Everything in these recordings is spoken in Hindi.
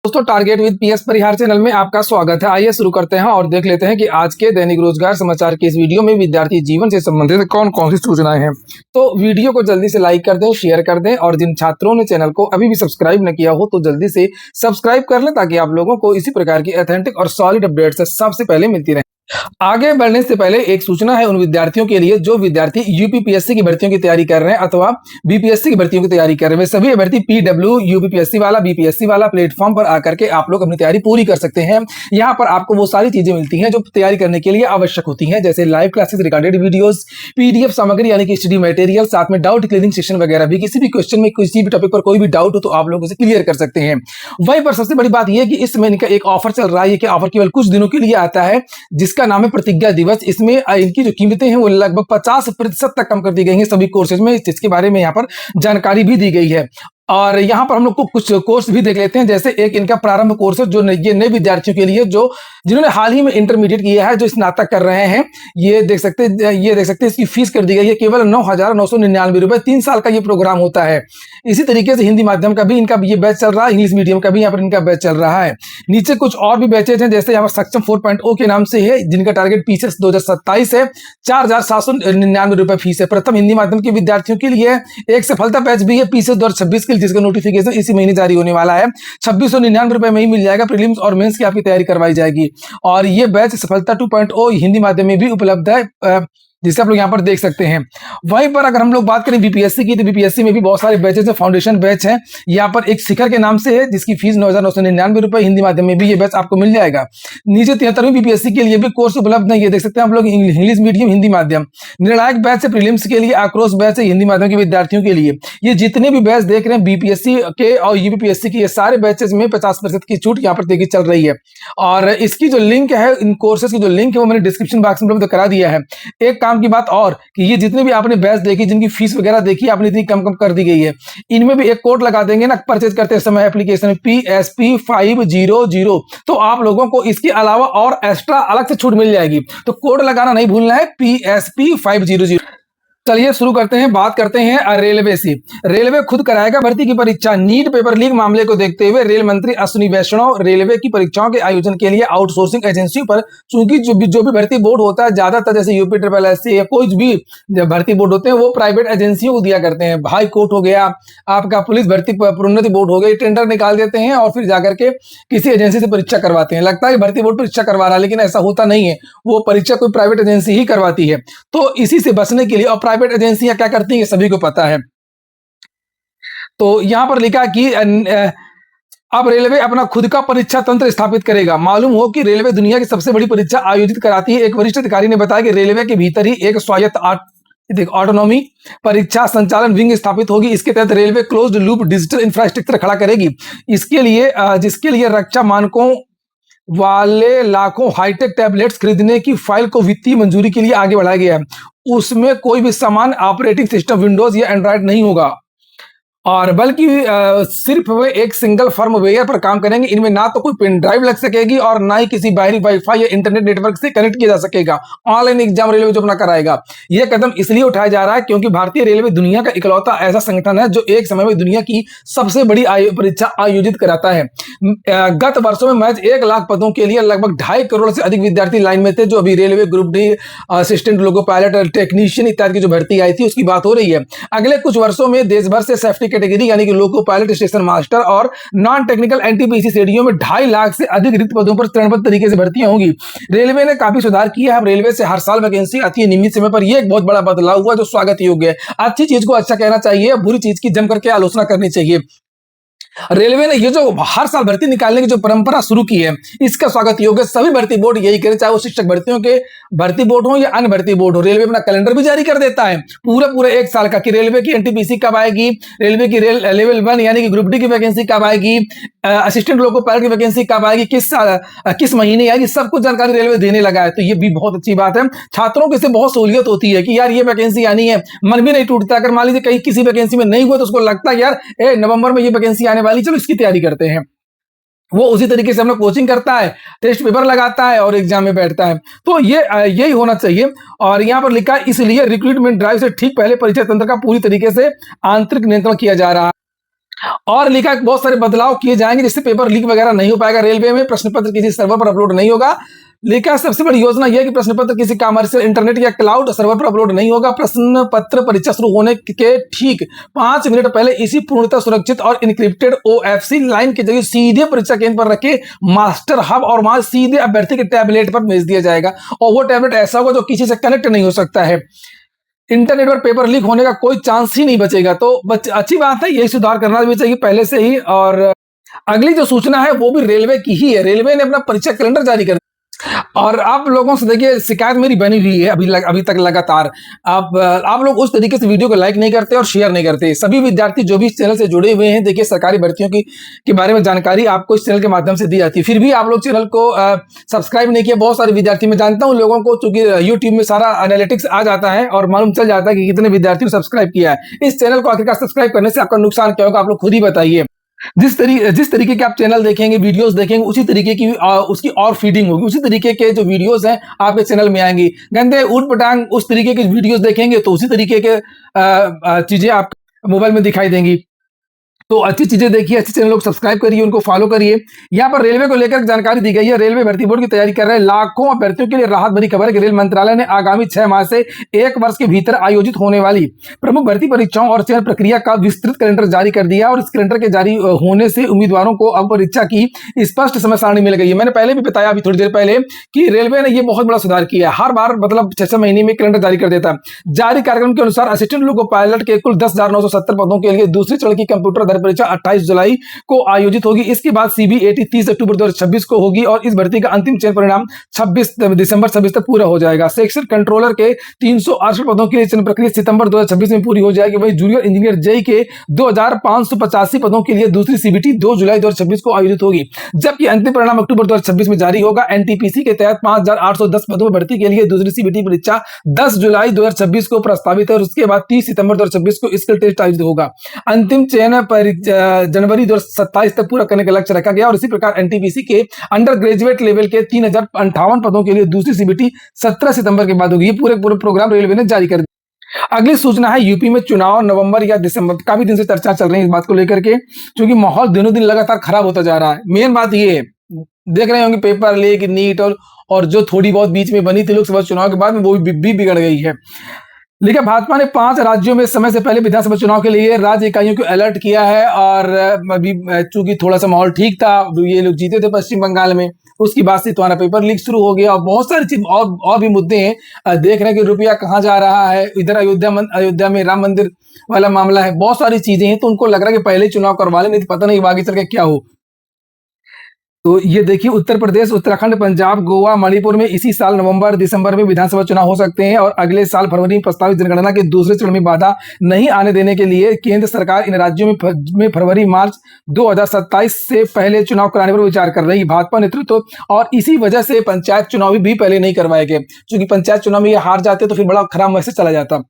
दोस्तों target with PS Parihar channel में आपका स्वागत है। आइए शुरू करते हैं और देख लेते हैं कि आज के दैनिक रोजगार समाचार के इस वीडियो में विद्यार्थी जीवन से संबंधित कौन कौन सी सूचनाएं हैं। तो वीडियो को जल्दी से लाइक कर दें, शेयर कर दें और जिन छात्रों ने चैनल को अभी भी सब्सक्राइब न किया हो तो जल्दी से सब्सक्राइब कर लें ताकि आप लोगों को इसी प्रकार की ऑथेंटिक और सॉलिड अपडेट्स सबसे पहले मिलती रहे। आगे बढ़ने से पहले एक सूचना है उन विद्यार्थियों के लिए जो विद्यार्थी यूपीपीएससी की भर्तियों की तैयारी कर रहे हैं अथवा बीपीएससी की भर्तियों की तैयारी कर रहे हैं। सभी अभ्यर्थी पीडब्ल्यू यूपीपीएससी वाला बीपीएससी वाला प्लेटफॉर्म पर आकर के आप लोग अपनी तैयारी पूरी कर सकते हैं। यहाँ पर आपको वो सारी चीजें मिलती हैं जो तैयारी करने के लिए आवश्यक होती हैं, जैसे live classes, recorded videos, PDF सामग्री यानी कि स्टडी मटेरियल, साथ में डाउट क्लियरिंग सेशन वगैरह भी। किसी भी क्वेश्चन में किसी भी टॉपिक पर कोई भी डाउट हो तो आप लोग उसे क्लियर कर सकते हैं। वहीं पर सबसे बड़ी बात यह है कि इस महीने का एक ऑफर चल रहा है कि ऑफर केवल कुछ दिनों के लिए आता है जिसका नाम है प्रतिज्ञा दिवस। इसमें इनकी जो कीमतें हैं वो लगभग 50% तक कम कर दी गई हैं सभी कोर्सेज में, जिसके बारे में यहाँ पर जानकारी भी दी गई है। और यहाँ पर हम लोग को कुछ कोर्स भी देख लेते हैं, जैसे एक इनका प्रारंभ कोर्स है जो ये नए विद्यार्थियों के लिए जो जिन्होंने हाल ही में इंटरमीडिएट किया है, जो स्नातक कर रहे हैं। ये देख सकते हैं इसकी फीस कर दी गई है केवल 9,999 रुपए। 3 साल का ये प्रोग्राम होता है। इसी तरीके से हिंदी माध्यम का भी इनका ये बैच चल रहा है, इंग्लिश मीडियम का भी यहाँ पर इनका बैच चल रहा है। नीचे कुछ और भी बैचेज हैं, जैसे यहाँ पर सक्षम 4.0 के नाम से है, जिनका टारगेट पीसीएस 2027 है। 4,799 रुपए फीस है। प्रथम हिंदी माध्यम के विद्यार्थियों के लिए एक सफलता बैच भी है पीसीएस 2026 के लिए, जिसका नोटिफिकेशन इसी महीने जारी होने वाला है। 2699 रुपए में ही मिल जाएगा। प्रीलिम्स और मेंस की आपकी तैयारी करवाई जाएगी। और ये बैच सफलता 2.0 हिंदी माध्यम में भी उपलब्ध है, जिसे आप लोग यहाँ पर देख सकते हैं। वहीं पर अगर हम लोग बात करें बीपीएससी की, तो बीपीएससी में भी बहुत सारे बैचेस हैं। फाउंडेशन बैच है यहाँ पर एक शिखर के नाम से है, जिसकी फीस 9,999 रुपए। हिंदी माध्यम में भी ये बैच आपको मिल जाएगा। नीचे 73वीं बीपीएससी के लिए भी कोर्स उपलब्ध है, ये देख सकते हैं आप लोग, इंग्लिश मीडियम हिंदी माध्यम। निर्णायक बैच है प्रीलिम्स के लिए, आक्रोश बैच है हिंदी माध्यम के विद्यार्थियों के लिए। ये जितने भी बैच देख रहे हैं बीपीएससी के और यूपीपीएससी के, ये सारे बैचेस में 50% की छूट यहाँ पर देखी चल रही है। और इसकी जो लिंक है, इन कोर्सेज की जो लिंक है वो मैंने डिस्क्रिप्शन बॉक्स में उपलब्ध करा दिया है। एक काम की बात और कि ये जितने भी आपने बैच देखी, जिनकी फीस वगैरह देखी आपने इतनी कम कर दी गई है, इनमें भी एक कोड लगा देंगे ना परचेज करते समय एप्लीकेशन PSP500, तो आप लोगों को इसके अलावा और एक्स्ट्रा अलग से छूट मिल जाएगी। तो कोड लगाना नहीं भूलना है, PSP500। चलिए शुरू करते हैं, बात करते हैं रेलवे से। रेलवे खुद कराएगा भर्ती की परीक्षा। नीट पेपर लीक मामले को देखते हुए रेल मंत्री अश्विनी वैष्णव रेलवे की परीक्षाओं के आयोजन के लिए आउटसोर्सिंग एजेंसियों पर, चूंकि जो भी भर्ती बोर्ड होता है ज्यादातर, जैसे यूपी SSC या कोई भी भर्ती बोर्ड होते हैं वो प्राइवेट एजेंसियों को दिया करते हैं। हाई कोर्ट हो गया, आपका पुलिस भर्ती प्रोन्नति बोर्ड हो गया, टेंडर निकाल देते हैं और फिर जाकर के किसी एजेंसी से परीक्षा करवाते हैं। लगता है कि भर्ती बोर्ड परीक्षा करवा रहा है, लेकिन ऐसा होता नहीं है। वो परीक्षा कोई प्राइवेट एजेंसी ही करवाती है। तो इसी से बचने के लिए, और प्राइवेट एजेंसियां क्या करती हैं सभी को पता है। तो यहां पर लिखा कि अब रेलवे अपना खुद का परीक्षा तंत्र स्थापित करेगा। मालूम हो कि रेलवे दुनिया की सबसे बड़ी परीक्षा आयोजित कराती है। एक वरिष्ठ अधिकारी ने बताया कि रेलवे के भीतर ही एक स्वायत्त ऑटोनॉमी परीक्षा संचालन विंग स्थापित होगी। इसके तहत railway closed loop digital infrastructure खड़ा करेगी। इसके लिए जिसके लिए रक्षा मानकों वाले लाखों हाईटेक टैबलेट्स खरीदने की फाइल को वित्तीय मंजूरी के लिए आगे बढ़ाया गया है। उसमें कोई भी समान ऑपरेटिंग सिस्टम विंडोज या एंड्रॉइड नहीं होगा, और बल्कि सिर्फ वे एक सिंगल फर्मवेयर पर काम करेंगे। इनमें ना तो कोई पेन ड्राइव लग सकेगी और ना ही किसी बाहरी वाईफाई या इंटरनेट नेटवर्क से कनेक्ट किया जा सकेगा। ऑनलाइन एग्जाम रेलवे जो अपना कराएगा। यह कदम इसलिए उठाया जा रहा है क्योंकि भारतीय रेलवे दुनिया का इकलौता ऐसा संगठन है जो एक समय में दुनिया की सबसे बड़ी परीक्षा आयोजित कराता है। गत वर्षों में महज 1 लाख पदों के लिए लगभग 2.5 करोड़ से अधिक विद्यार्थी लाइन में थे। जो अभी railway group D assistant, loco pilot, technician इत्यादि की जो भर्ती आई थी उसकी बात हो रही है। अगले कुछ वर्षों में देश भर से सेफ्टी कैटेगरी यानी कि लोको पायलट, स्टेशन मास्टर और नॉन टेक्निकल एनटीपीसी श्रेणियों में 2.5 लाख से अधिक रिक्त पदों पर चरणबद्ध तरीके से भर्तियां होंगी। रेलवे ने काफी सुधार किया है। रेलवे से हर साल वैकेंसी आती है नियमित समय पर। यह एक बहुत बड़ा बदलाव हुआ जो स्वागत योग्य है। अच्छी चीज को अच्छा कहना चाहिए, बुरी चीज की जम करके आलोचना करनी चाहिए। रेलवे ने ये जो हर साल भर्ती निकालने की जो परंपरा शुरू की है, इसका स्वागत योग्य। सभी भर्ती बोर्ड यही करे, चाहे वो शिक्षक भर्तियों के भर्ती बोर्ड हो या अन्य भर्ती बोर्ड हो। रेलवे अपना कैलेंडर भी जारी कर देता है पूरे 1 साल का कि रेलवे की एनटीपीसी कब आएगी, रेलवे की लेवल 1 यानी कि ग्रुप डी की वैकेंसी कब आएगी, असिस्टेंट लोको पायलट की वैकेंसी कब आएगी, किस महीने आएगी, सब कुछ जानकारी रेलवे देने लगा है। तो ये भी बहुत अच्छी बात है। छात्रों को इससे बहुत सहूलियत होती है कि यार ये वैकेंसी आनी है, मन भी नहीं टूटता। अगर मान लीजिए कहीं किसी वैकेंसी में नहीं हुआ तो उसको लगता है यार नवंबर में ये वैकेंसी आने वाली, चलो इसकी तैयारी करते हैं। वो उसी तरीके से हम लोग कोचिंग करता है, टेस्ट पेपर लगाता है और एग्जाम में बैठता है। तो ये यही होना चाहिए। और यहाँ पर लिखा है इसलिए रिक्रूटमेंट ड्राइव से ठीक पहले परीक्षा तंत्र का पूरी तरीके से आंतरिक नियंत्रण किया जा रहा है। और लिखा है बहुत सारे बदलाव किए जाएंगे जिससे पेपर लीक वगैरह नहीं हो पाएगा। रेलवे में प्रश्न पत्र किसी सर्वर पर अपलोड नहीं होगा। लिखा है सबसे बड़ी योजना यह कि प्रश्न पत्र किसी कमर्शियल इंटरनेट या क्लाउड सर्वर पर अपलोड नहीं होगा। प्रश्न पत्र परीक्षा शुरू होने के ठीक 5 मिनट पहले इसी पूर्णतः सुरक्षित और इनक्रिप्टेड OFC लाइन के जरिए सीधे परीक्षा केंद्र पर रखे मास्टर हब और वहां सीधे अभ्यर्थी के टैबलेट पर भेज दिया जाएगा, और वो टैबलेट ऐसा होगा जो किसी से कनेक्ट नहीं हो सकता है। इंटरनेट पर पेपर लीक होने का कोई चांस ही नहीं बचेगा। तो अच्छी बात है, यही सुधार करना भी चाहिए पहले से ही। और अगली जो सूचना है वो भी रेलवे की ही है। रेलवे ने अपना परीक्षा कैलेंडर जारी कर, और आप लोगों से देखिए शिकायत मेरी बनी हुई है अभी तक लगातार। आप लोग उस तरीके से वीडियो को लाइक नहीं करते और शेयर नहीं करते। सभी विद्यार्थी जो भी इस चैनल से जुड़े हुए हैं, देखिए सरकारी भर्तियों के बारे में जानकारी आपको इस चैनल के माध्यम से दी जाती है, फिर भी आप लोग चैनल को सब्सक्राइब नहीं किया। बहुत सारे विद्यार्थी, मैं जानता हूं लोगों को, चूंकि यूट्यूब में सारा एनालिटिक्स आ जाता है और मालूम चल जाता है कि कितने विद्यार्थियों ने सब्सक्राइब किया है। इस चैनल को आखिरकार सब्सक्राइब करने से आपका नुकसान क्या होगा, आप लोग खुद ही बताइए। जिस तरीके के आप चैनल देखेंगे, वीडियोस देखेंगे, उसी तरीके की उसकी और फीडिंग होगी। उसी तरीके के जो वीडियोस हैं आपके चैनल में आएंगी। गंदे ऊट पटांग उस तरीके के वीडियोस देखेंगे तो उसी तरीके के चीजें आप मोबाइल में दिखाई देंगी। तो अच्छी चीजें देखिए, अच्छे चैनल को सब्सक्राइब करिए, उनको फॉलो करिए। यहाँ पर रेलवे को लेकर जानकारी दी गई है। रेलवे भर्ती बोर्ड की तैयारी कर रहे लाखों अभ्यर्थियों के लिए राहत भरी खबर है कि रेल मंत्रालय ने आगामी 6 माह से 1 वर्ष के भीतर आयोजित होने वाली प्रमुख भर्ती परीक्षाओं और चयन प्रक्रिया का विस्तृत कैलेंडर जारी कर दिया। और इस कैलेंडर के जारी होने से उम्मीदवारों को अब परीक्षा की स्पष्ट समय सारणी मिल गई है। मैंने पहले भी बताया अभी थोड़ी देर पहले कि रेलवे ने यह बहुत बड़ा सुधार किया है। हर बार मतलब 6 महीने में कैलेंडर जारी कर देता है। जारी कार्यक्रम के अनुसार असिस्टेंट लोको पायलट के कुल 10,970 पदों के लिए दूसरी चरण की कंप्यूटर आधारित परीक्षा 28 जुलाई को आयोजित होगी। इसके बाद CBAT 30 अक्टूबर 2026 को होगी और इस भर्ती का अंतिम चयन परिणाम 26 दिसंबर 26 तक पूरा हो जाएगा। सेक्शन कंट्रोलर के 368 पदों के लिए चयन प्रक्रिया सितंबर 2026 में पूरी हो जाएगी। वहीं जूनियर इंजीनियर जेई के 2585 पदों के लिए दूसरी CBT 2 जुलाई 2026 को आयोजित होगी, जबकि अंतिम परिणाम अक्टूबर 2026 में जारी होगा। NTPC के तहत 5810 पदों पर भर्ती के लिए दूसरी CBT परीक्षा 10 जुलाई 2026 को प्रस्तावित है और उसके बाद 30 सितंबर 2026 को स्किल टेस्ट आयोजित होगा। अंतिम चयन जनवरी 2027 तक पूरा करने का लक्ष्य रखा गया। और इसी प्रकार NTPC के अंडर ग्रेजुएट लेवल के 3058 पदों के लिए दूसरी CBT 17 सितंबर के बाद होगी। ये पूरे प्रोग्राम रेलवे ने जारी कर दिया। अगली सूचना है, यूपी में चुनाव नवंबर या दिसंबर, काफी दिन से चर्चा चल रही है इस बात को लेकर के, क्योंकि माहौल दिनों दिन लगातार खराब होता जा रहा है। मेन बात ये है, देख रहे होंगे पेपर लीक, नीट और जो थोड़ी बहुत बीच में बनी थी लोकसभा चुनाव के बाद में, वो भी बिगड़ गई है। लेकिन भाजपा ने 5 राज्यों में समय से पहले विधानसभा चुनाव के लिए राज्य इकाइयों को अलर्ट किया है। और अभी चूंकि थोड़ा सा माहौल ठीक था, ये लोग जीते थे पश्चिम बंगाल में, उसके बाद से तुम्हारा पेपर लीक शुरू हो गया और बहुत सारी चीज और भी मुद्दे हैं। देख रहे हैं कि रुपया कहाँ जा रहा है, इधर अयोध्या में राम मंदिर वाला मामला है, बहुत सारी चीजें हैं। तो उनको लग रहा है कि पहले चुनाव करवा लें, नहीं तो पता नहीं आगे चल के क्या हो। तो ये देखिए, उत्तर प्रदेश, उत्तराखंड, पंजाब, गोवा, मणिपुर में इसी साल नवंबर दिसंबर में विधानसभा चुनाव हो सकते हैं। और अगले साल फरवरी में प्रस्तावित जनगणना के दूसरे चरण में बाधा नहीं आने देने के लिए केंद्र सरकार इन राज्यों में फरवरी मार्च 2027 से पहले चुनाव कराने पर विचार कर रही। भाजपा नेतृत्व और इसी वजह से पंचायत चुनाव भी पहले नहीं करवाए गए, क्योंकि पंचायत चुनाव में ये हार जाते तो फिर बड़ा खराब मैसेज चला जाता।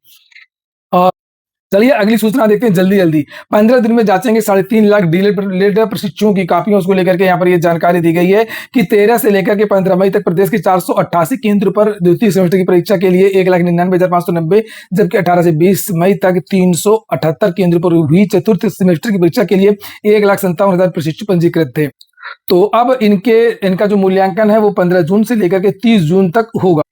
चलिए अगली सूचना देखते हैं जल्दी। 15 दिन में जांचेंगे 3.5 लाख डीएलएड प्रशिक्षुओं की कापियों। उसको लेकर के यहाँ पर ये जानकारी दी गई है कि 13 से लेकर के 15 मई तक प्रदेश के 488 केंद्र पर द्वितीय सेमेस्टर की परीक्षा के लिए 1,99,590, जबकि 18 से 20 मई तक 378 केंद्र पर हुई चतुर्थ सेमेस्टर की परीक्षा के लिए 1,57,000 प्रशिक्षु पंजीकृत थे। तो अब इनका जो मूल्यांकन है वो 15 जून से लेकर के 30 जून तक होगा।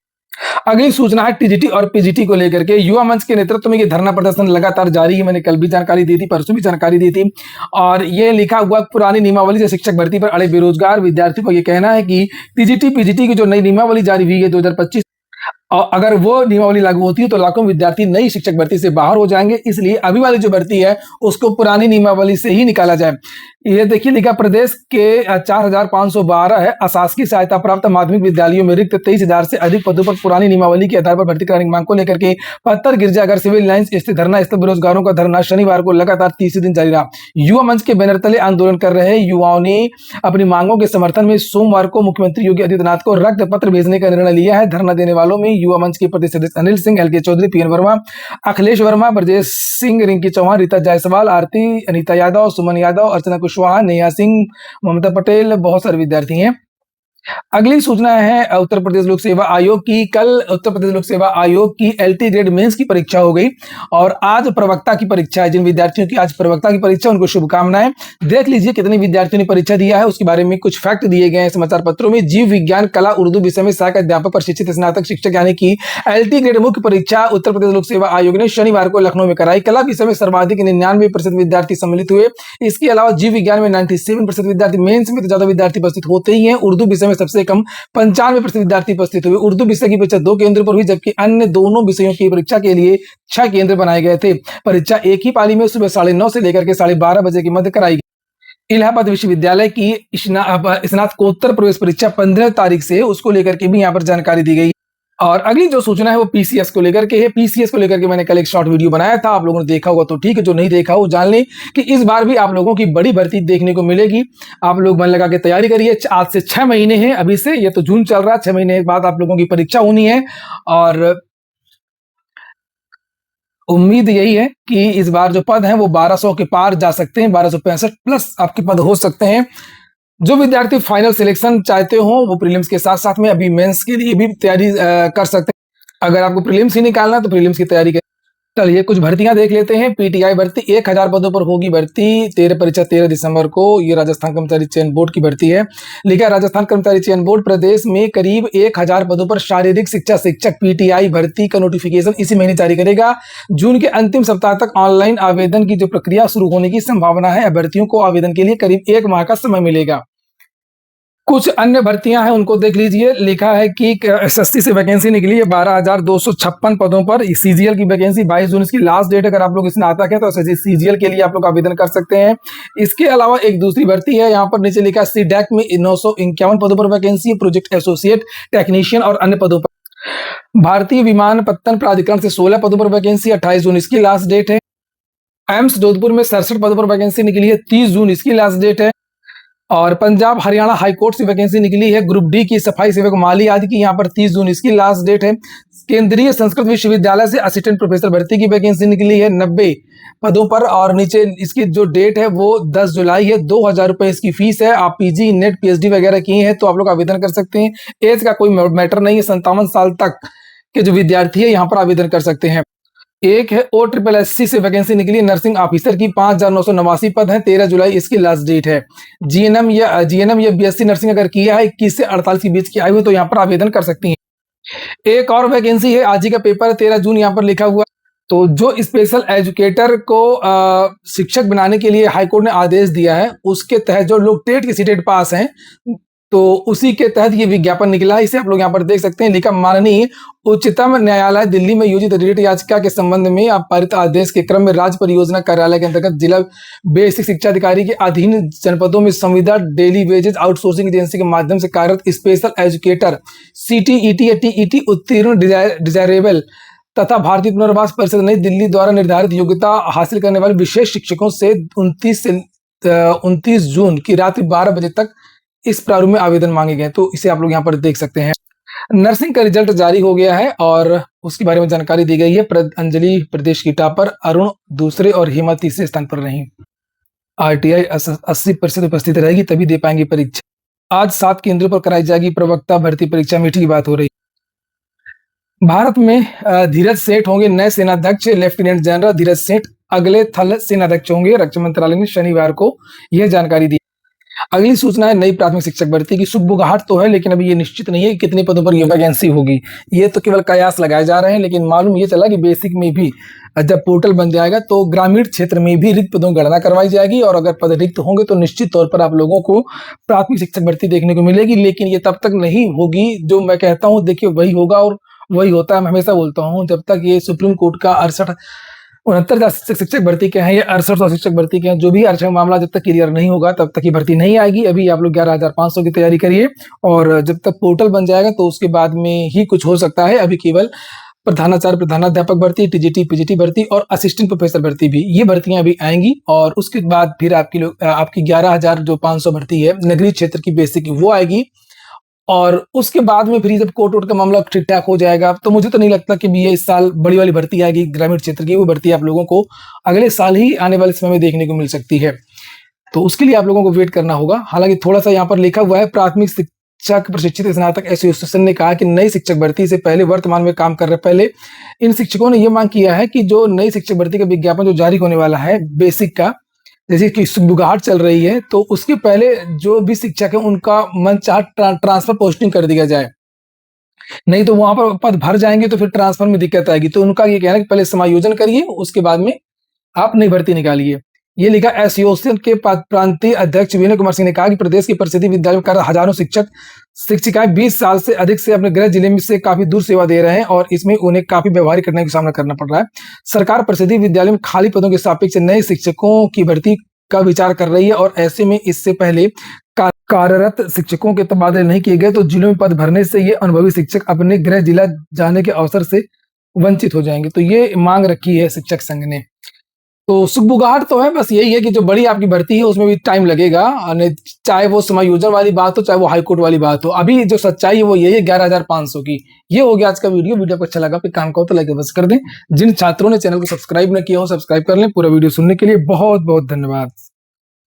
अगली सूचना है टीजीटी और पीजीटी को लेकर के। युवा मंच के नेतृत्व में ये धरना प्रदर्शन लगातार जारी है। मैंने कल भी जानकारी दी थी, परसों भी जानकारी दी थी। और ये लिखा हुआ पुरानी नियमावली से शिक्षक भर्ती पर अड़े बेरोजगार विद्यार्थियों का ये कहना है कि टीजीटी पीजीटी की जो नई नियमावली जारी हुई है 2025, और अगर वो नियमावली लागू होती है तो लाखों विद्यार्थी नई शिक्षक भर्ती से बाहर हो जाएंगे। इसलिए अभी वाली जो भर्ती है उसको पुरानी नियमावली से ही निकाला जाए। ये देखिए लिखा, प्रदेश के 4,512 है अशासकीय सहायता प्राप्त माध्यमिक विद्यालयों में रिक्त 23,000 से अधिक पदों पर पुरानी नियमावली के आधार पर भर्ती कराने की मांग को लेकर के पत्थर गिरजाघर सिविल लाइंस स्थित धरना स्थल बेरोजगारों का धरना शनिवार को लगातार 30 दिन जारी रहा। युवा मंच के बैनर तले आंदोलन कर रहे युवाओं ने अपनी मांगों के समर्थन में सोमवार को मुख्यमंत्री योगी आदित्यनाथ को रक्त पत्र भेजने का निर्णय लिया है। धरना देने वालों में युवा मंच के प्रदेश सदस्य अनिल सिंह, LK चौधरी, PN वर्मा, अखिलेश वर्मा, ब्रजेश सिंह, रिंकी चौहान, रीता जायसवाल, आरती, अनीता यादव, सुमन यादव, अर्चना कुशवाहा, नेहा सिंह, ममता पटेल, बहुत सारे विद्यार्थी हैं। अगली सूचना है उत्तर प्रदेश लोक सेवा आयोग की। कल उत्तर प्रदेश लोक सेवा आयोग की एलटी ग्रेड मेंस की परीक्षा हो गई और आज प्रवक्ता की परीक्षा है। जिन विद्यार्थियों की आज प्रवक्ता की परीक्षा, उनको शुभकामनाएं। देख लीजिए कितने विद्यार्थियों ने परीक्षा दिया है, उसके बारे में कुछ फैक्ट दिए गए हैं समाचार पत्रों में। जीव विज्ञान, कला, उर्दू विषय में सहायक अध्यापक, प्रशिक्षित स्नातक शिक्षक यानी कि एलटी ग्रेड मुख्य परीक्षा उत्तर प्रदेश लोक सेवा आयोग ने शनिवार को लखनऊ में कराई। कला विषय में सर्वाधिक 99% विद्यार्थी सम्मिलित हुए। इसके अलावा जीव विज्ञान में 97% विद्यार्थी, मेंस में तो ज्यादा विद्यार्थी उपस्थित होते ही हैं। उर्दू विषय में सबसे कम 95% विद्यार्थी उपस्थित हुए। उर्दू विषय की परीक्षा 2 केंद्र पर हुई, जबकि अन्य दोनों विषयों की परीक्षा के लिए 6 केंद्र बनाए गए थे। परीक्षा एक ही पाली में सुबह 9:30 से लेकर के 12:30 बजे के मध्य कराई गई। इलाहाबाद विश्वविद्यालय की स्नातकोत्तर प्रवेश परीक्षा 15 तारीख से, उसको लेकर के भी यहाँ पर जानकारी दी गई। और अगली जो सूचना है वो पीसीएस को लेकर के है। पीसीएस को लेकर के मैंने कल एक शॉर्ट वीडियो बनाया था, आप लोगों ने देखा होगा तो ठीक है, जो नहीं देखा वो जान लें कि इस बार भी आप लोगों की बड़ी भर्ती देखने को मिलेगी। आप लोग मन लगा के तैयारी करिए। आज से 6 महीने हैं अभी से, ये तो जून चल रहा है, 6 महीने बाद आप लोगों की परीक्षा होनी है और उम्मीद यही है कि इस बार जो पद हैं वो 1200 के पार जा सकते हैं, 1265 प्लस आपके पद हो सकते हैं। जो विद्यार्थी फाइनल सिलेक्शन चाहते हो वो प्रीलिम्स के साथ साथ में अभी मेंस के लिए भी तैयारी कर सकते हैं। अगर आपको प्रीलिम्स ही निकालना है तो प्रीलिम्स की तैयारी करें। चलिए कुछ भर्तियां देख लेते हैं। पीटीआई भर्ती 1000 पदों पर होगी भर्ती। परीक्षा 13 दिसंबर को। ये राजस्थान कर्मचारी चयन बोर्ड की भर्ती है। लिखा है राजस्थान कर्मचारी चयन बोर्ड प्रदेश में करीब 1000 पदों पर शारीरिक शिक्षा शिक्षक पीटीआई भर्ती का नोटिफिकेशन इसी महीने जारी करेगा। जून के अंतिम सप्ताह तक ऑनलाइन आवेदन की जो प्रक्रिया शुरू होने की संभावना है। अभ्यर्थियों को आवेदन के लिए करीब 1 माह का समय मिलेगा। कुछ अन्य भर्तियां हैं उनको देख लीजिए। लिखा है कि एसएससी से वैकेंसी निकली है 12,256 पदों पर। सीजीएल की वैकेंसी 22 जून इसकी लास्ट डेट। अगर आप लोग स्नातक हैं तो सीजीएल के लिए आप लोग आवेदन कर सकते हैं। इसके अलावा एक दूसरी भर्ती है, यहाँ पर नीचे लिखा है सीडैक में 951 पदों पर वैकेंसी है। प्रोजेक्ट एसोसिएट, टेक्नीशियन और अन्य पदों पर। भारतीय विमानपत्तन प्राधिकरण से 16 पदों पर वैकेंसी, 28 जून इसकी लास्ट डेट है। एम्स जोधपुर में 67 पदों पर वैकेंसी निकली है, 30 जून इसकी लास्ट डेट है। और पंजाब हरियाणा हाईकोर्ट से वैकेंसी निकली है ग्रुप डी की, सफाई सेवक माली आदि की, यहाँ पर 30 जून इसकी लास्ट डेट है। केंद्रीय संस्कृत विश्वविद्यालय से असिस्टेंट प्रोफेसर भर्ती की वैकेंसी निकली है 90 पदों पर और नीचे इसकी जो डेट है वो 10 जुलाई है। 2000 रुपए इसकी फीस है। आप पीजी, नेट, पीएचडी वगैरह किए हैं तो आप लोग आवेदन कर सकते हैं। एज का कोई मैटर नहीं है, 57 साल तक के जो विद्यार्थी है यहाँ पर आवेदन कर सकते हैं। एक है OSSC से वैकेंसी निकली नर्सिंग ऑफिसर की, 5989 पद हैं, 13 जुलाई इसकी लास्ट डेट है। जीएनएम या बीएससी नर्सिंग अगर किया है 21 से 48 के बीच की आयु है तो यहाँ पर आवेदन कर सकती हैं। एक और वैकेंसी है, आज ही का पेपर है, 13 जून यहाँ पर लिखा हुआ। तो जो स्पेशल एजुकेटर को शिक्षक बनाने के लिए हाईकोर्ट ने आदेश दिया है, उसके तहत जो लोग टेट की सीटेट पास हैं तो उसी के तहत ये विज्ञापन निकला। इसे आप लोग यहाँ पर देख सकते हैं। लिखा माननीय उच्चतम न्यायालय दिल्ली में यूजित रिट याचिका के संबंध में पारित आदेश के क्रम में राज्य परियोजना कार्यालय के अंतर्गत जिला बेसिक शिक्षा अधिकारी के अधीन जनपदों में संविदा डेली वेजेस आउटसोर्सिंग एजेंसी के माध्यम से कार्यरत स्पेशल एजुकेटर सीटीईटी या टीईटी उत्तीर्ण डिजायरेबल तथा भारतीय पुनर्वास परिषद नई दिल्ली द्वारा निर्धारित योग्यता हासिल करने वाले विशेष शिक्षकों से 29 जून की रात्रि 12 बजे तक इस प्रारूप में आवेदन मांगे गए। तो इसे आप लोग यहाँ पर देख सकते हैं। नर्सिंग का रिजल्ट जारी हो गया है और उसके बारे में जानकारी दी गई है। अंजलि प्रदेश की टॉपर, अरुण दूसरे और हेमा तीसरे स्थान पर रही। आरटीआई 80% उपस्थित रहेगी तभी दे पाएंगे परीक्षा। आज 7 केंद्रों पर कराई जाएगी प्रवक्ता भर्ती परीक्षा। मीठी की बात हो रही। भारत में धीरज सेठ होंगे नए सेनाध्यक्ष। लेफ्टिनेंट जनरल धीरज सेठ अगले थल सेनाध्यक्ष होंगे। रक्षा मंत्रालय ने शनिवार को यह जानकारी दी। अगली सूचना है नई प्राथमिक शिक्षक भर्ती की। सुगबुगाहट तो है लेकिन अभी ये निश्चित नहीं है कि कितने पदों पर यह वैकेंसी होगी। ये तो केवल कयास लगाए जा रहे हैं, लेकिन मालूम ये चला कि बेसिक में भी जब पोर्टल बन जाएगा तो ग्रामीण क्षेत्र में भी रिक्त पदों की गणना करवाई जाएगी और अगर पद रिक्त होंगे तो निश्चित तौर पर आप लोगों को प्राथमिक शिक्षक भर्ती देखने को मिलेगी। लेकिन ये तब तक नहीं होगी, जो मैं कहता हूँ देखिए वही होगा और वही होता है। मैं हमेशा बोलता हूँ जब तक ये सुप्रीम कोर्ट का 69 शिक्षक भर्ती के हैं या 6800 शिक्षक भर्ती के हैं, जो भी आरक्षण मामला जब तक क्लियर नहीं होगा तब तक ये भर्ती नहीं आएगी। अभी आप लोग 11,500 की तैयारी करिए और जब तक पोर्टल बन जाएगा तो उसके बाद में ही कुछ हो सकता है। अभी केवल प्रधानाचार्य, प्रधानाध्यापक भर्ती, टीजीटी, पीजीटी भर्ती और असिस्टेंट प्रोफेसर भर्ती भी, ये भर्तियां अभी आएंगी। और उसके बाद फिर आपकी 11,500 भर्ती है नगरीय क्षेत्र की बेसिक की, वो आएगी। और उसके बाद में फिर जब कोर्ट का मामला ठीक ठाक हो जाएगा तो मुझे तो नहीं लगता कि ये इस साल बड़ी वाली भर्ती आएगी ग्रामीण क्षेत्र की। वो भर्ती आप लोगों को अगले साल ही आने वाले समय में देखने को मिल सकती है। तो उसके लिए आप लोगों को वेट करना होगा। हालांकि थोड़ा सा यहाँ पर लिखा हुआ है प्राथमिक शिक्षक प्रशिक्षित स्नातक एसोसिएशन ने कहा कि नई शिक्षक भर्ती से पहले वर्तमान में काम कर रहे पहले इन शिक्षकों ने यह मांग किया है कि जो नई शिक्षक भर्ती का विज्ञापन जो जारी होने वाला है बेसिक का, जैसे कि सुगबुगाहट चल रही है, तो उसके पहले जो भी शिक्षक है उनका मनचाहा ट्रांसफर पोस्टिंग कर दिया जाए। नहीं तो वहां पर पद भर जाएंगे तो फिर ट्रांसफर में दिक्कत आएगी। तो उनका ये कहना है कि पहले समायोजन करिए, उसके बाद में आप नई भर्ती निकालिए। ये लिखा एसोसिएशन के प्रांतीय अध्यक्ष विनय कुमार सिंह ने कहा कि प्रदेश के परिषदीय विद्यालयों में हजारों शिक्षक शिक्षिकाएं 20 साल से अधिक से अपने गृह जिले में से काफी दूर सेवा दे रहे हैं और इसमें उन्हें काफी व्यवहारिक कठिनाई का सामना करना पड़ रहा है। सरकार परिषदीय विद्यालयों में खाली पदों के सापेक्ष नए शिक्षकों की भर्ती का विचार कर रही है और ऐसे में इससे पहले कार्यरत शिक्षकों के तबादले नहीं किए गए तो जिलों में पद भरने से ये अनुभवी शिक्षक अपने गृह जिला जाने के अवसर से वंचित हो जाएंगे। तो ये मांग रखी है शिक्षक संघ ने। तो सुगबुगाहट तो है, बस यही है कि जो बड़ी आपकी भर्ती है उसमें भी टाइम लगेगा, चाहे वो समायोजन वाली बात हो चाहे वो हाईकोर्ट वाली बात हो। अभी जो सच्चाई है वो यही है 11,500 की। ये हो गया आज का वीडियो आपको अच्छा लगा, काम का हो तो लाइक बस कर दें। जिन छात्रों ने चैनल को सब्सक्राइब न किया हो सब्सक्राइब कर लें। पूरा वीडियो सुनने के लिए बहुत बहुत धन्यवाद।